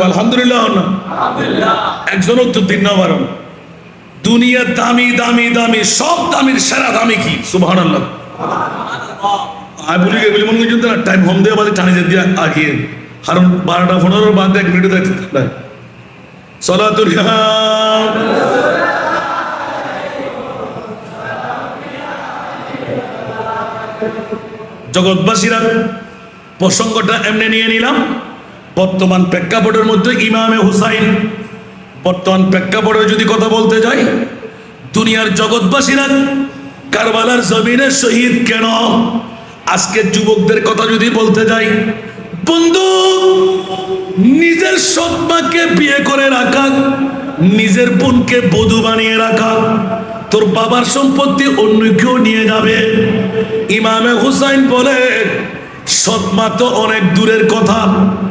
আলহামদুলিল্লাহ একজন উত্তর দিন না পারেন দুনিয়ার দামি দামি দামি সব দামির সেরা দামি কি সুবহানাল্লাহ আই বলি বলি মনে করছেন না টাইম হোম দিয়ে আমাদের টানে দিয়ে আগিয়ে কারণ 12টা 15 বাদ 1 মিনিট দেখতে নাই সালাতুল জগৎবাসীরা প্রসঙ্গটা এমনি নিয়ে নিলাম বর্তমান প্রেক্ষাপটের মধ্যে ইমামে হুসাইন বর্তমান প্রেক্ষাপটে যদি কথা বলতে যাই দুনিয়ার জগৎবাসীরা কারবালার জমিনে শহীদ কেন আজকে যুবকদের কথা যদি বলতে যাই বন্ধু নিজের সৎ মাকে বিয়ে করে রাখা নিজের বোনকে বধূ বানিয়ে রাখা তোর বাবার সম্পত্তি অন্য কেউ নিয়ে যাবে ইমামে হুসাইন বলে সৎ মা তো অনেক দূরের কথা